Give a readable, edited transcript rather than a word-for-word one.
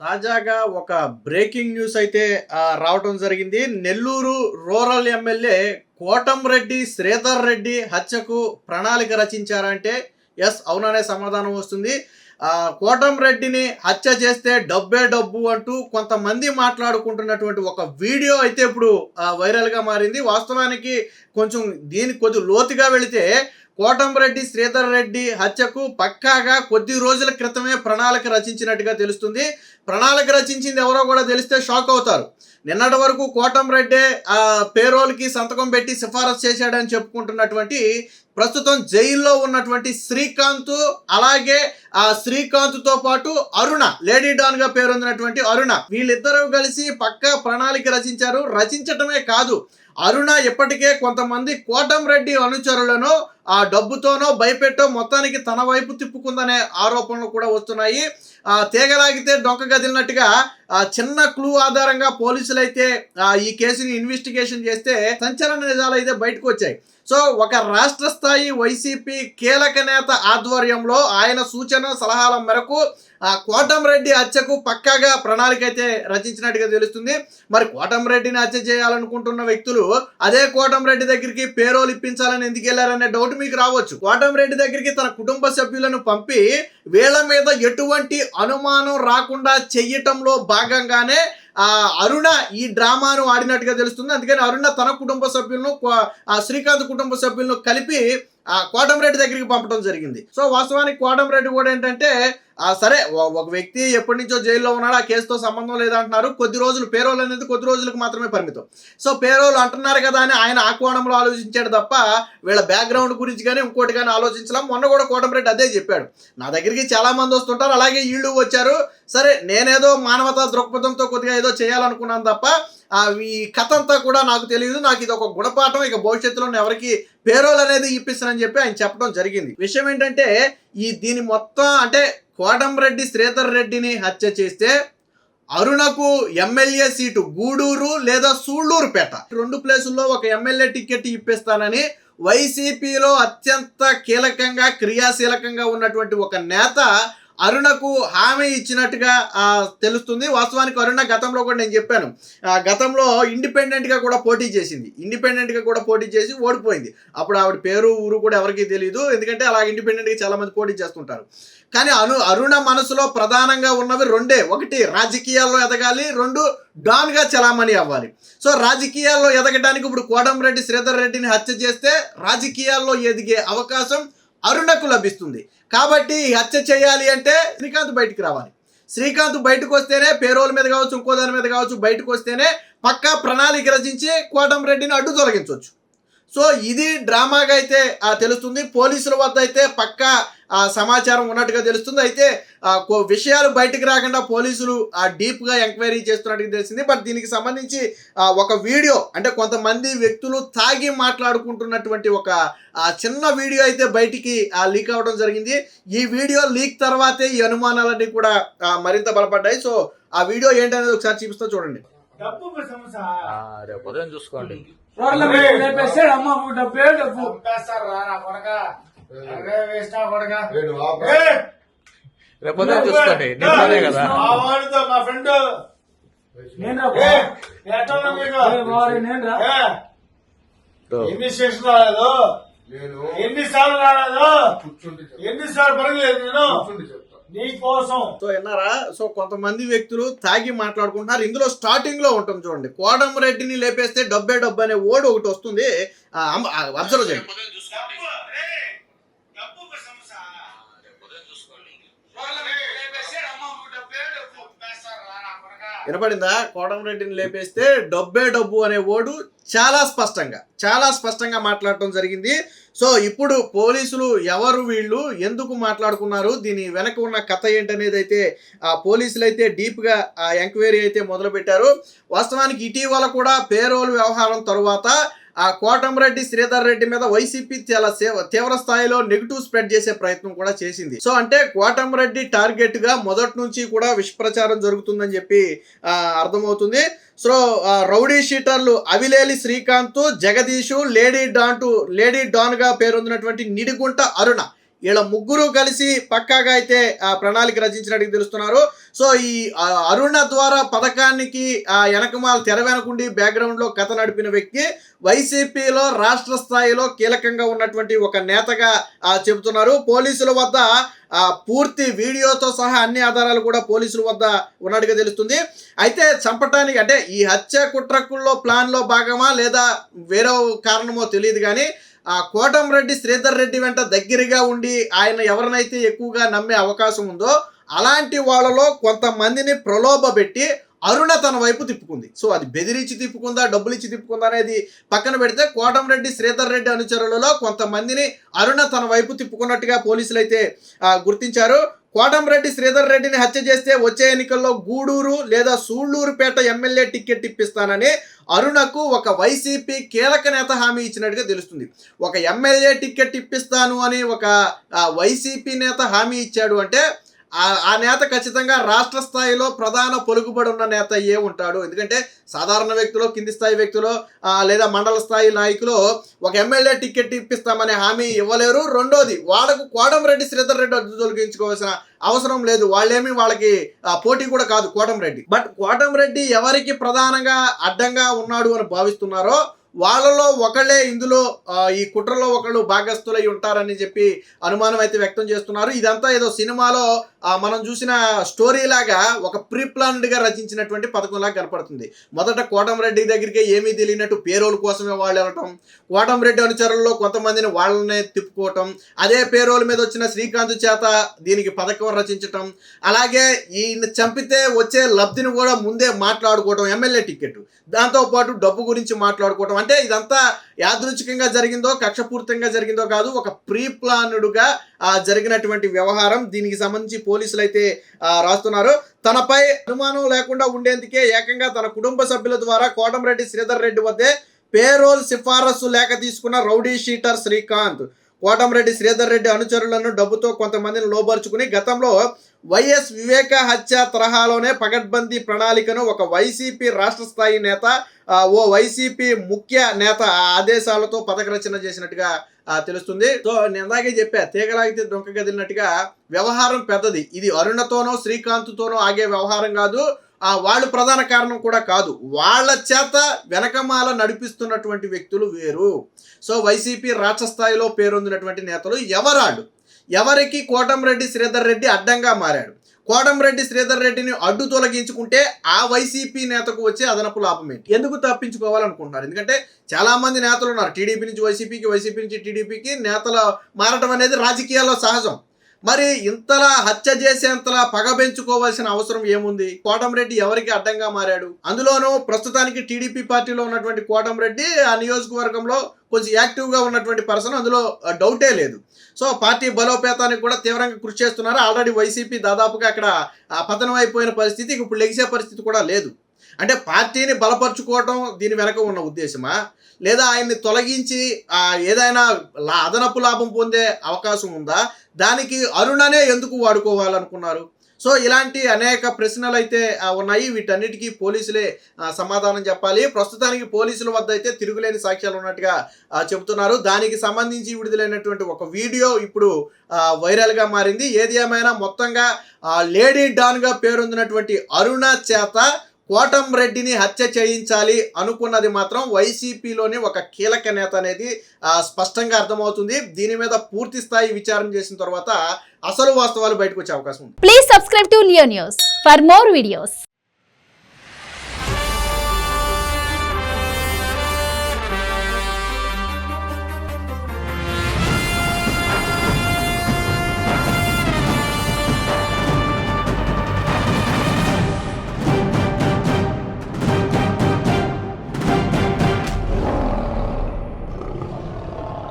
తాజాగా ఒక breaking news అయితే రావటం జరిగింది. నెల్లూరు రూరల్ ఎమ్మెల్యే కోటంరెడ్డి శ్రీధర్ రెడ్డి హత్యకు ప్రణాళిక రచించారంటే యెస్, అవుననే సమాధానం వస్తుంది. కోటంరెడ్డిని హత్య చేస్తే డబ్బే డబ్బు అంటూ కొంతమంది మాట్లాడుకుంటున్నటువంటి ఒక వీడియో అయితే ఇప్పుడు వైరల్‌గా మారింది. వాస్తవానికి కొంచెం దీనికి కొద్దిగా లోతుగా వెళితే కోటంరెడ్డి శ్రీధర్ రెడ్డి హత్యకు పక్కాగా కొద్ది రోజుల క్రితమే ప్రణాళిక రచించినట్టుగా తెలుస్తుంది. ప్రణాళిక రచించింది ఎవరో కూడా తెలిస్తే షాక్ అవుతారు. నిన్నటి వరకు కోటంరెడ్డి పేరోల్కి సంతకం పెట్టి సిఫారసు చేశాడని చెప్పుకుంటున్నటువంటి ప్రస్తుతం జైల్లో ఉన్నటువంటి శ్రీకాంత్, అలాగే ఆ శ్రీకాంత్తో పాటు అరుణ, లేడీ డాన్ గా పేరొందినటువంటి అరుణ, వీళ్ళిద్దరూ కలిసి పక్కా ప్రణాళిక రచించారు. రచించటమే కాదు, అరుణ ఇప్పటికే కొంతమంది కోటంరెడ్డి అనుచరులను ఆ డబ్బుతోనో భయపెట్టో మొత్తానికి తన వైపు తిప్పుకుందనే ఆరోపణలు కూడా వస్తున్నాయి. తీగలాగితే డొంక గదిలినట్టుగా చిన్న క్లూ ఆధారంగా పోలీసులు అయితే ఈ కేసుని ఇన్వెస్టిగేషన్ చేస్తే సంచలన నిజాలు అయితే బయటకు వచ్చాయి. సో ఒక రాష్ట్ర స్థాయి వైసీపీ కీలక నేత ఆధ్వర్యంలో ఆయన సూచన సలహాల మేరకు కోటంరెడ్డి హత్యకు పక్కాగా ప్రణాళిక అయితే రచించినట్టుగా తెలుస్తుంది. మరి కోటంరెడ్డిని హత్య చేయాలనుకుంటున్న వ్యక్తులు అదే కోటంరెడ్డి దగ్గరికి పేరోలు ఇప్పించాలని ఎందుకు వెళ్ళారనే డౌట్ మీకు రావచ్చు. కోటంరెడ్డి దగ్గరికి తన కుటుంబ సభ్యులను పంపి వీళ్ళ మీద ఎటువంటి అనుమానం రాకుండా చెయ్యటంలో భాగంగానే అరుణ ఈ డ్రామాను ఆడినట్టుగా తెలుస్తుంది. అందుకని అరుణ తన కుటుంబ సభ్యులను శ్రీకాంత్ కుటుంబ సభ్యులను కలిపి కోటంరెడ్డి దగ్గరికి పంపడం జరిగింది. సో వాస్తవానికి కోటంరెడ్డి కూడా ఏంటంటే సరే, ఒక వ్యక్తి ఎప్పటి నుంచో జైల్లో ఉన్నాడు, ఆ కేసుతో సంబంధం లేదంటున్నారు. కొద్ది రోజులు పేరోల్ అనేది కొద్ది రోజులకు మాత్రమే పరిమితం. సో పేరోల్ అంటున్నారు కదా అని ఆయన ఆ కోణంలో ఆలోచించాడు తప్ప వీళ్ళ బ్యాక్గ్రౌండ్ గురించి కానీ ఇంకోటి కానీ ఆలోచించలేం. మొన్న కూడా కోటంరెడ్డి అదే చెప్పాడు, నా దగ్గరికి చాలా మంది వస్తుంటారు, అలాగే వీళ్ళు వచ్చారు, సరే నేనేదో మానవతా దృక్పథంతో కొద్దిగా ఏదో చేయాలనుకున్నాను తప్ప ఈ కథ అంతా కూడా నాకు తెలియదు, నాకు ఇది ఒక గుణపాఠం, ఇక భవిష్యత్తులో ఎవరికి పేరోల్ అనేది ఇప్పిస్తానని చెప్పి ఆయన చెప్పడం జరిగింది. విషయం ఏంటంటే దీని మొత్తం అంటే కోటంరెడ్డి శ్రీధర్ రెడ్డిని హత్య చేస్తే అరుణకు ఎమ్మెల్యే సీటు గూడూరు లేదా సూళ్లూరుపేట రెండు ప్లేసుల్లో ఒక ఎమ్మెల్యే టికెట్ ఇప్పిస్తానని వైసీపీలో అత్యంత కీలకంగా క్రియాశీలకంగా ఉన్నటువంటి ఒక నేత అరుణకు హామీ ఇచ్చినట్టుగా తెలుస్తుంది. వాస్తవానికి అరుణ గతంలో కూడా నేను చెప్పాను, గతంలో ఇండిపెండెంట్గా కూడా పోటీ చేసింది, ఇండిపెండెంట్గా కూడా పోటీ చేసి ఓడిపోయింది. అప్పుడు ఆవిడ పేరు ఊరు కూడా ఎవరికీ తెలియదు, ఎందుకంటే అలా ఇండిపెండెంట్గా చాలామంది పోటీ చేస్తుంటారు. కానీ అరుణ మనసులో ప్రధానంగా ఉన్నవి రెండే, ఒకటి రాజకీయాల్లో ఎదగాలి, రెండు డాన్గా చలామణి అవ్వాలి. సో రాజకీయాల్లో ఎదగడానికి ఇప్పుడు కోటంరెడ్డి శ్రీధర్ రెడ్డిని హత్య చేస్తే రాజకీయాల్లో ఎదిగే అవకాశం అరుణకు లభిస్తుంది. కాబట్టి హత్య చేయాలి అంటే శ్రీకాంత్ బయటికి రావాలి. శ్రీకాంత్ బయటకు వస్తేనే పేరోల్ మీద కావచ్చు, ఇంకో దాని మీద కావచ్చు, బయటకు వస్తేనే పక్కా ప్రణాళిక రచించి కోటంరెడ్డిని అడ్డు తొలగించవచ్చు. సో ఇది డ్రామాగా అయితే తెలుస్తుంది. పోలీసుల వద్ద అయితే పక్కా సమాచారం ఉన్నట్టుగా తెలుస్తుంది. అయితే విషయాలు బయటకు రాకుండా పోలీసులు డీప్గా ఎంక్వైరీ చేస్తున్నట్టుగా తెలిసింది. బట్ దీనికి సంబంధించి ఒక వీడియో, అంటే కొంతమంది వ్యక్తులు తాగి మాట్లాడుకుంటున్నటువంటి ఒక చిన్న వీడియో అయితే బయటికి లీక్ అవ్వడం జరిగింది. ఈ వీడియో లీక్ తర్వాతే ఈ అనుమానాలన్నీ కూడా మరింత బలపడ్డాయి. సో ఆ వీడియో ఏంటనేది ఒకసారి చూపిస్తా చూడండి. రేపు ఉదయం చూసుకోండి. రేపు ఉదయం చూసుకోండి, నిన్ననే కదా మా ఫ్రెండ్ ఎన్ని స్టేషన్ రాలేదు, ఎన్నిసార్లు రాలేదు, ఎన్నిసార్లు పడలేదు నేను నీకోసం. సో విన్నారా? సో కొంతమంది వ్యక్తులు తాగి మాట్లాడుకుంటున్నారు. ఇందులో స్టార్టింగ్ లో ఉంటుంది చూడండి, కోటంరెడ్డిని లేపేస్తే డబ్బే డబ్బు అనే ఓడి ఒకటి వస్తుంది, అబ్జర్వ్ చేయండి. వినపడిందా? కోటంరెడ్డిని లేపేస్తే డబ్బే డబ్బు అనే ఓడు చాలా స్పష్టంగా మాట్లాడటం జరిగింది. సో ఇప్పుడు పోలీసులు ఎవరు, వీళ్ళు ఎందుకు మాట్లాడుకున్నారు, దీని వెనక ఉన్న కథ ఏంటనేది అయితే పోలీసులు అయితే డీప్గా ఎంక్వైరీ అయితే మొదలుపెట్టారు. వాస్తవానికి ఇటీవల కూడా పేరోల్ వ్యవహారం తరువాత కోటంరెడ్డి శ్రీధర్ రెడ్డి మీద వైసీపీ చాలా తీవ్ర స్థాయిలో నెగిటివ్ స్ప్రెడ్ చేసే ప్రయత్నం కూడా చేసింది. సో అంటే కోటంరెడ్డి టార్గెట్ గా మొదటి నుంచి కూడా విషప్రచారం జరుగుతుందని చెప్పి అర్థమవుతుంది. సో రౌడీ షీటర్లు అవిలేలి శ్రీకాంత్, జగదీషు, లేడీ డాన్ గా పేరొందినటువంటి నిడిగుంట అరుణ, వీళ్ళ ముగ్గురు కలిసి పక్కాగా అయితే ప్రణాళిక రచించినట్టు తెలుస్తున్నారు. సో ఈ అరుణ ద్వారా పథకానికి వెనకమాల తెర వెనకుండి బ్యాక్గ్రౌండ్ లో కథ నడిపిన వ్యక్తి వైసీపీలో రాష్ట్ర స్థాయిలో కీలకంగా ఉన్నటువంటి ఒక నేతగా చెబుతున్నారు. పోలీసుల వద్ద పూర్తి వీడియోతో సహా అన్ని ఆధారాలు కూడా పోలీసుల వద్ద ఉన్నట్టుగా తెలుస్తుంది. అయితే చంపటానికి అంటే ఈ హత్య కుట్రకుల్లో ప్లాన్ లో భాగమా లేదా వేరే కారణమో తెలియదు కానీ కోటంరెడ్డి శ్రీధర్ రెడ్డి వెంట దగ్గరగా ఉండి ఆయన ఎవరినైతే ఎక్కువగా నమ్మే అవకాశం ఉందో అలాంటి వాళ్ళలో కొంతమందిని ప్రలోభ పెట్టి అరుణ తన వైపు తిప్పుకుంది. సో అది బెదిరించి తిప్పుకుందా, డబ్బులు ఇచ్చి తిప్పుకుందా అనేది పక్కన పెడితే కోటంరెడ్డి శ్రీధర్ రెడ్డి అనుచరులలో కొంతమందిని అరుణ తన వైపు తిప్పుకున్నట్టుగా పోలీసులు అయితే గుర్తించారు. కోటంరెడ్డి శ్రీధర్ రెడ్డిని హత్య చేస్తే వచ్చే ఎన్నికల్లో గూడూరు లేదా సూళ్లూరుపేట ఎమ్మెల్యే టికెట్ ఇప్పిస్తానని అరుణకు ఒక వైసీపీ కీలక నేత హామీ ఇచ్చినట్టుగా తెలుస్తుంది. ఒక ఎమ్మెల్యే టికెట్ ఇప్పిస్తాను అని ఒక వైసీపీ నేత హామీ ఇచ్చాడు అంటే ఆ నేత ఖచ్చితంగా రాష్ట్ర స్థాయిలో ప్రధాన పొలుగుబడి ఉన్న నేత ఉంటాడు. ఎందుకంటే సాధారణ వ్యక్తులు, కింది స్థాయి వ్యక్తులు లేదా మండల స్థాయి నాయకులు ఒక ఎమ్మెల్యే టికెట్ ఇప్పిస్తామనే హామీ ఇవ్వలేరు. రెండోది వాళ్ళకు కోటంరెడ్డి శ్రీధర్ రెడ్డి అడ్డు తొలగించుకోవాల్సిన అవసరం లేదు. వాళ్ళకి పోటీ కూడా కాదు కోటంరెడ్డి. బట్ కోటంరెడ్డి ఎవరికి ప్రధానంగా అడ్డంగా ఉన్నాడు అని భావిస్తున్నారో వాళ్ళలో ఒకళ్ళే ఇందులో ఈ కుట్రలో ఒకళ్ళు భాగస్థులై ఉంటారని చెప్పి అనుమానం అయితే వ్యక్తం చేస్తున్నారు. ఇదంతా ఏదో సినిమాలో మనం చూసిన స్టోరీ లాగా ఒక ప్రీ ప్లాన్డ్ గా రచించినటువంటి పథకంలాగా కనపడుతుంది. మొదట కోటంరెడ్డి దగ్గరికి ఏమీ తెలియనట్టు పేరోల్ కోసమే వాళ్ళు వెళ్ళటం, కోటంరెడ్డి అనుచరుల్లో కొంతమందిని వాళ్ళనే తిప్పుకోవటం, అదే పేరోల్ మీద వచ్చిన శ్రీకాంత్ చేత దీనికి పథకం రచించటం, అలాగే ఈయన చంపితే వచ్చే లబ్ధిని కూడా ముందే మాట్లాడుకోవటం, ఎమ్మెల్యే టికెట్, దాంతోపాటు డబ్బు గురించి మాట్లాడుకోవటం. అంటే ఇదంతా యాదృచ్ఛికంగా జరిగిందో కక్షపూరితంగా జరిగిందో కాదు, ఒక ప్రీ ప్లాన్డ్గా జరిగినటువంటి వ్యవహారం. దీనికి సంబంధించి పోలీసులు అయితే రాస్తున్నారు. తనపై అనుమానం లేకుండా ఉండేందుకే ఏకంగా తన కుటుంబ సభ్యుల ద్వారా కోటంరెడ్డి శ్రీధర్ రెడ్డి వద్దే పేరోల్ సిఫారసు లేఖ తీసుకున్న రౌడీ షీటర్ శ్రీకాంత్ కోటంరెడ్డి శ్రీధర్ రెడ్డి అనుచరులను డబ్బుతో కొంతమందిని లోబర్చుకుని గతంలో వైఎస్ వివేక హత్య తరహాలోనే పగడ్బందీ ప్రణాళికను ఒక వైసీపీ రాష్ట్ర స్థాయి నేత ఓ వైసీపీ ముఖ్య నేత ఆదేశాలతో పథక రచన చేసినట్టుగా తెలుస్తుంది. సో నేను ఇందాకే చెప్పా, తీగలాగితే దొంక గదిలినట్టుగా వ్యవహారం పెద్దది. ఇది అరుణతోనో శ్రీకాంత్తోనో ఆగే వ్యవహారం కాదు. వాళ్ళు ప్రధాన కారణం కూడా కాదు. వాళ్ళ చేత వెనకమాల నడిపిస్తున్నటువంటి వ్యక్తులు వేరు. సో వైసీపీ రాష్ట్ర స్థాయిలో పేరొందినటువంటి నేతలు ఎవరికి కోటంరెడ్డి శ్రీధర్ రెడ్డి అడ్డంగా మారాడు. కోటంరెడ్డి శ్రీధర్ రెడ్డిని అడ్డు తొలగించుకుంటే ఆ వైసీపీ నేతకు వచ్చే అదనపు లాభం ఏంటి? ఎందుకు తప్పించుకోవాలనుకుంటున్నారు? ఎందుకంటే చాలా మంది నేతలు ఉన్నారు. టీడీపీ నుంచి వైసీపీకి, వైసీపీ నుంచి టీడీపీకి నేతలు మారటం అనేది రాజకీయాల్లో సహజం. మరి ఇంతలా హత్య చేసేంతలా పగ పెంచుకోవాల్సిన అవసరం ఏముంది? కోటంరెడ్డి ఎవరికి అడ్డంగా మారాడు? అందులోనూ ప్రస్తుతానికి టీడీపీ పార్టీలో ఉన్నటువంటి కోటంరెడ్డి ఆ నియోజకవర్గంలో కొంచెం యాక్టివ్గా ఉన్నటువంటి పర్సన్, అందులో డౌటే లేదు. సో పార్టీ బలోపేతానికి కూడా తీవ్రంగా కృషి చేస్తున్నారు. ఆల్రెడీ వైసీపీ దాదాపుగా అక్కడ పతనం అయిపోయిన పరిస్థితి, ఇప్పుడు లెగిసే పరిస్థితి కూడా లేదు. అంటే పార్టీని బలపరుచుకోవటం దీని వెనక ఉన్న ఉద్దేశమా, లేదా ఆయన్ని తొలగించి ఏదైనా అదనపు లాభం పొందే అవకాశం ఉందా? దానికి అరుణనే ఎందుకు వాడుకోవాలనుకున్నారు? సో ఇలాంటి అనేక ప్రశ్నలు అయితే ఉన్నాయి. వీటన్నిటికీ పోలీసులే సమాధానం చెప్పాలి. ప్రస్తుతానికి పోలీసుల వద్ద అయితే తిరుగులేని సాక్ష్యాలు ఉన్నట్టుగా చెబుతున్నారు. దానికి సంబంధించి విడుదలైనటువంటి ఒక వీడియో ఇప్పుడు వైరల్గా మారింది. ఏది ఏమైనా మొత్తంగా లేడీ డాన్గా పేరొందినటువంటి అరుణ చేత కోటంరెడ్డిని హత్య చేయించాలి అనుకున్నది మాత్రం వైసీపీలోని ఒక కీలక నేత అనేది స్పష్టంగా అర్థమవుతుంది. దీని మీద పూర్తి స్థాయి విచారణ చేసిన తర్వాత అసలు వాస్తవాలు బయటకు వచ్చే అవకాశం ఉంది. Please subscribe to Leo news for more videos.